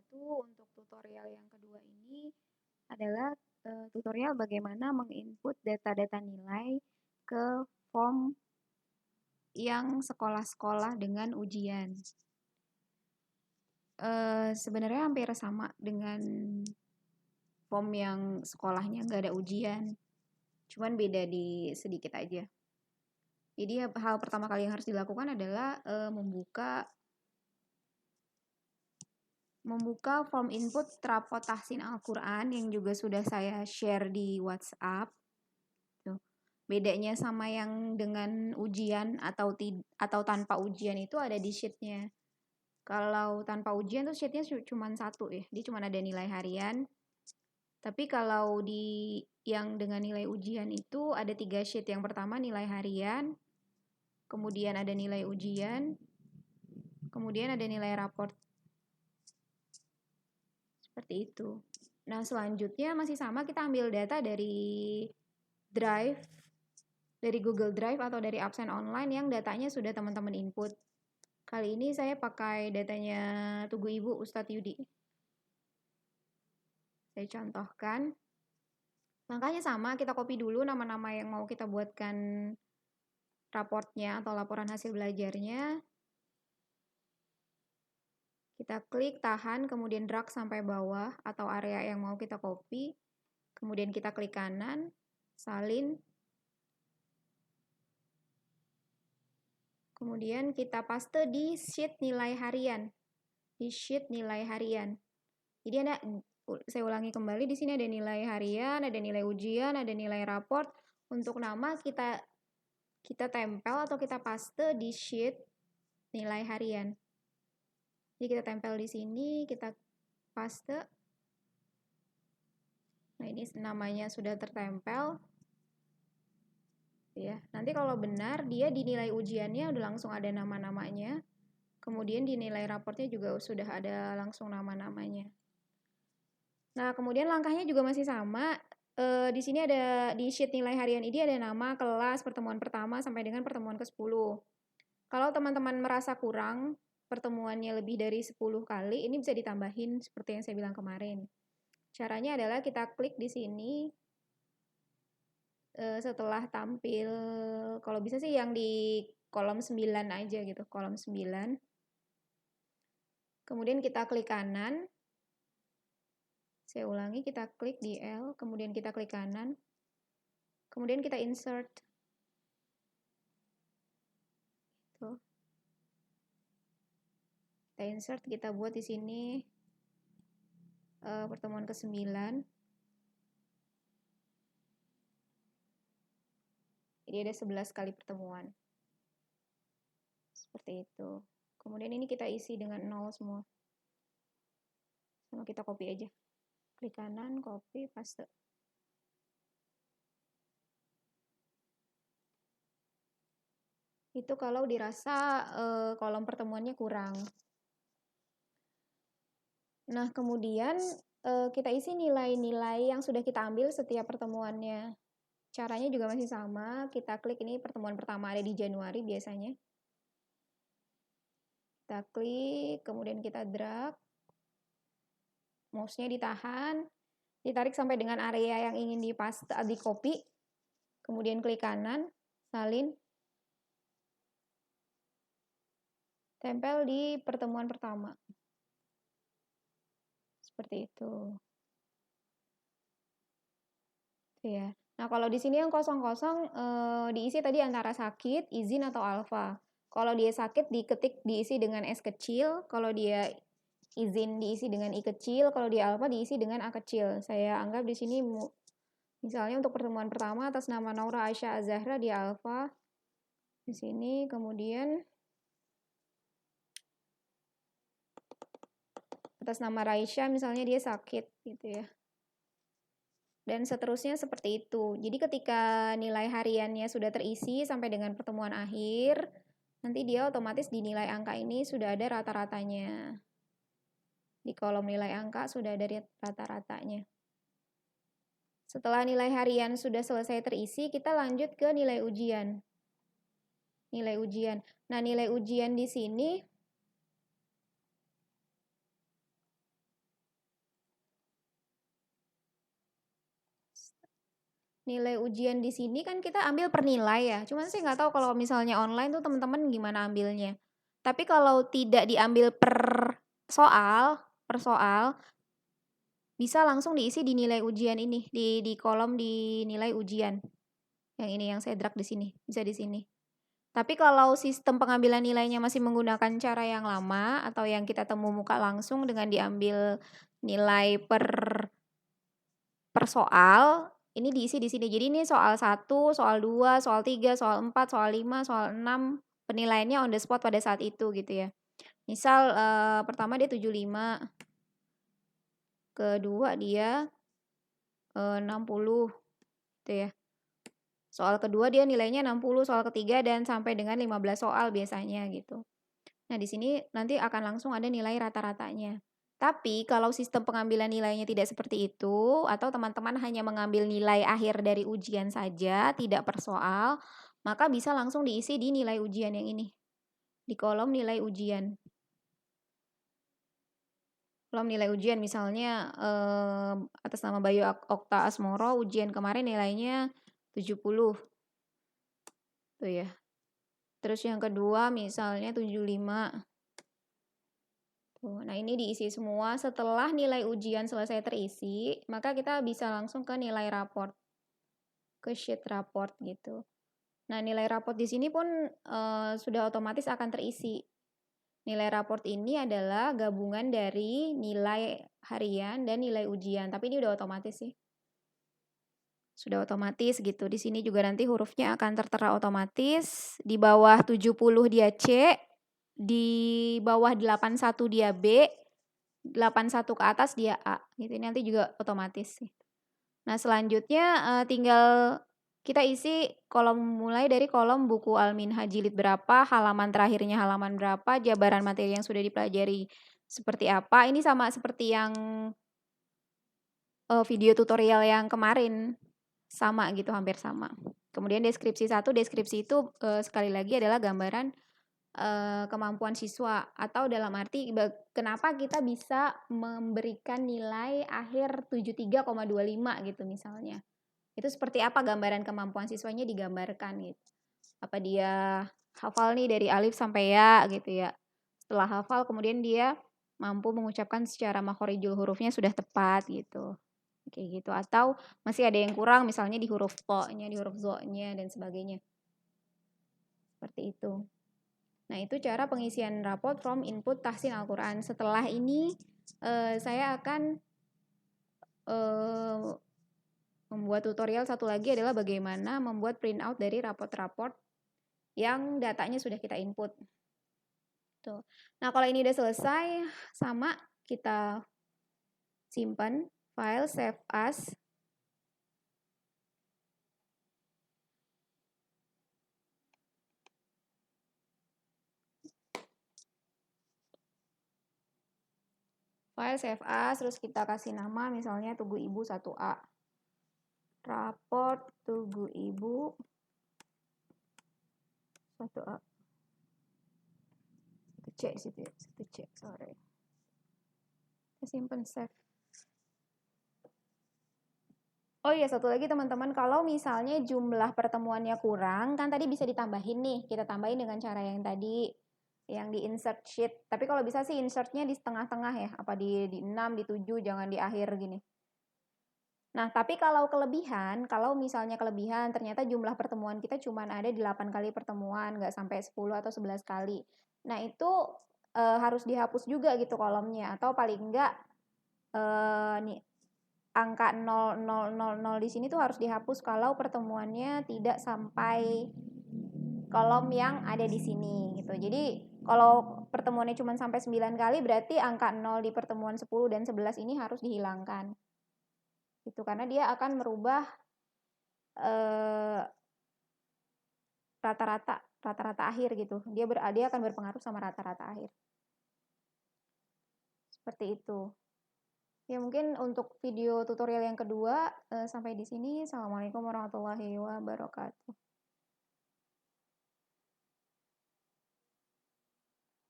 itu untuk tutorial yang kedua ini adalah tutorial bagaimana menginput data-data nilai ke form yang sekolah-sekolah dengan ujian. Sebenarnya hampir sama dengan form yang sekolahnya nggak ada ujian, cuman beda di sedikit aja. Jadi hal pertama kali yang harus dilakukan adalah membuka form input rapot tahsin Al-Quran yang juga sudah saya share di WhatsApp. Tuh. Bedanya sama yang dengan ujian atau tanpa ujian itu ada di sheetnya. Kalau tanpa ujian tuh sheetnya cuma satu ya, dia cuma ada nilai harian. Tapi kalau di yang dengan nilai ujian itu ada 3 sheet. Yang pertama nilai harian, kemudian ada nilai ujian, kemudian ada nilai raport. Seperti itu. Nah, selanjutnya masih sama, kita ambil data dari Drive, dari Google Drive atau dari absen online yang datanya sudah teman-teman input. Kali ini saya pakai datanya Tugu Ibu Ustadz Yudi. Saya contohkan. Langkahnya sama, kita copy dulu nama-nama yang mau kita buatkan raportnya atau laporan hasil belajarnya. Kita klik, tahan, kemudian drag sampai bawah atau area yang mau kita copy. Kemudian kita klik kanan, salin. Kemudian kita paste di sheet nilai harian. Di sheet nilai harian. Jadi saya ulangi kembali, di sini ada nilai harian, ada nilai ujian, ada nilai raport. Untuk nama kita tempel atau kita paste di sheet nilai harian. Jadi kita tempel di sini, kita paste. Nah, ini namanya sudah tertempel. Ya, nanti kalau benar dia di nilai ujiannya udah langsung ada nama-namanya. Kemudian di nilai raportnya juga sudah ada langsung nama-namanya. Nah, kemudian langkahnya juga masih sama. Di sini ada di sheet nilai harian ini ada nama, kelas, pertemuan pertama sampai dengan pertemuan ke-10. Kalau teman-teman merasa kurang pertemuannya lebih dari 10 kali, ini bisa ditambahin seperti yang saya bilang kemarin. Caranya adalah kita klik di sini setelah tampil, kalau bisa sih yang di kolom 9 aja gitu, kolom 9. Kemudian kita klik kanan. Saya ulangi, kita klik di L, kemudian kita klik kanan. Kemudian kita insert. Tuh. Kita insert, kita buat di sini pertemuan ke-9. Jadi ada 11 kali pertemuan. Seperti itu. Kemudian ini kita isi dengan 0 semua. Sama kita copy aja. Klik kanan, copy, paste. Itu kalau dirasa kolom pertemuannya kurang. Nah, kemudian kita isi nilai-nilai yang sudah kita ambil setiap pertemuannya. Caranya juga masih sama. Kita klik ini pertemuan pertama ada di Januari biasanya. Kita klik, kemudian kita drag. Mouse-nya ditahan. Ditarik sampai dengan area yang ingin di copy. Kemudian klik kanan, salin. Tempel di pertemuan pertama. Seperti itu. Ya. Nah, kalau di sini yang kosong-kosong diisi tadi antara sakit, izin atau alfa. Kalau dia sakit diisi dengan S kecil, kalau dia izin diisi dengan I kecil, kalau dia alfa diisi dengan A kecil. Saya anggap di sini misalnya untuk pertemuan pertama atas nama Naura Aisyah Azahra dia alfa. Di sini kemudian atas nama Raisya misalnya dia sakit gitu ya. Dan seterusnya seperti itu. Jadi ketika nilai hariannya sudah terisi sampai dengan pertemuan akhir, nanti dia otomatis di nilai angka ini sudah ada rata-ratanya. Di kolom nilai angka sudah ada rata-ratanya. Setelah nilai harian sudah selesai terisi, kita lanjut ke nilai ujian. Nilai ujian. Nah, nilai ujian di sini nilai ujian di sini kan kita ambil per nilai ya. Cuman sih nggak tahu kalau misalnya online tuh teman-teman gimana ambilnya. Tapi kalau tidak diambil per soal bisa langsung diisi di nilai ujian ini, di kolom di nilai ujian. Yang ini yang saya drag di sini, bisa di sini. Tapi kalau sistem pengambilan nilainya masih menggunakan cara yang lama atau yang kita temu muka langsung dengan diambil nilai per soal, ini diisi di sini. Jadi ini soal 1, soal 2, soal 3, soal 4, soal 5, soal 6, penilaiannya on the spot pada saat itu gitu ya. Misal pertama dia 75, kedua dia 60 gitu ya. Soal kedua dia nilainya 60, soal ketiga dan sampai dengan 15 soal biasanya gitu. Nah, di sini nanti akan langsung ada nilai rata-ratanya. Tapi kalau sistem pengambilan nilainya tidak seperti itu, atau teman-teman hanya mengambil nilai akhir dari ujian saja, tidak per soal, maka bisa langsung diisi di nilai ujian yang ini, di kolom nilai ujian. Kolom nilai ujian misalnya atas nama Bayu Okta Asmoro, ujian kemarin nilainya 70. Tuh ya. Terus yang kedua misalnya 75. Tuh, nah ini diisi semua. Setelah nilai ujian selesai terisi, maka kita bisa langsung ke nilai raport, ke sheet raport gitu. Nah, nilai raport di sini pun sudah otomatis akan terisi. Nilai raport ini adalah gabungan dari nilai harian dan nilai ujian, tapi ini udah otomatis sih. Sudah otomatis gitu. Di sini juga nanti hurufnya akan tertera otomatis. Di bawah 70 dia C, di bawah 81 dia B, 81 ke atas dia A gitu. Ini nanti juga otomatis sih. Nah, selanjutnya tinggal kita isi mulai dari kolom buku Al-Minhaj jilid berapa, halaman terakhirnya halaman berapa, jabaran materi yang sudah dipelajari seperti apa. Ini sama seperti yang video tutorial yang kemarin. Sama gitu, hampir sama. Kemudian deskripsi 1, deskripsi itu sekali lagi adalah gambaran kemampuan siswa, atau dalam arti kenapa kita bisa memberikan nilai akhir 73,25 gitu misalnya. Itu seperti apa gambaran kemampuan siswanya digambarkan gitu. Apa dia hafal nih dari alif sampai ya gitu ya. Setelah hafal kemudian dia mampu mengucapkan secara makhorijul hurufnya sudah tepat gitu. Kayak gitu, atau masih ada yang kurang misalnya di huruf to-nya, di huruf zo-nya dan sebagainya. Seperti itu. Nah, itu cara pengisian raport from input tahsin Al-Quran. Setelah ini saya akan membuat tutorial satu lagi adalah bagaimana membuat printout dari raport-raport yang datanya sudah kita input. Tuh. Nah, kalau ini udah selesai, sama kita simpan file save as. File save as, terus kita kasih nama misalnya Tugu Ibu 1A. Raport Tugu Ibu 1A. 1C situ ya, 1C, sorry. Kita simpan save. Oh iya, satu lagi teman-teman, kalau misalnya jumlah pertemuannya kurang, kan tadi bisa ditambahin nih, kita tambahin dengan cara yang tadi, yang di insert sheet. Tapi kalau bisa sih insertnya di tengah-tengah ya, apa di 6, di 7, jangan di akhir gini. Nah, tapi kalau kelebihan, kalau misalnya kelebihan, ternyata jumlah pertemuan kita cuma ada 8 kali pertemuan, nggak sampai 10 atau 11 kali. Nah, itu harus dihapus juga gitu kolomnya, atau paling enggak nih, angka 0000 di sini tuh harus dihapus kalau pertemuannya tidak sampai kolom yang ada di sini gitu. Jadi kalau pertemuannya cuma sampai 9 kali berarti angka 0 di pertemuan 10 dan 11 ini harus dihilangkan. Gitu, karena dia akan merubah rata-rata akhir gitu. Dia akan berpengaruh sama rata-rata akhir. Seperti itu. Ya mungkin untuk video tutorial yang kedua sampai di sini. Assalamualaikum warahmatullahi wabarakatuh.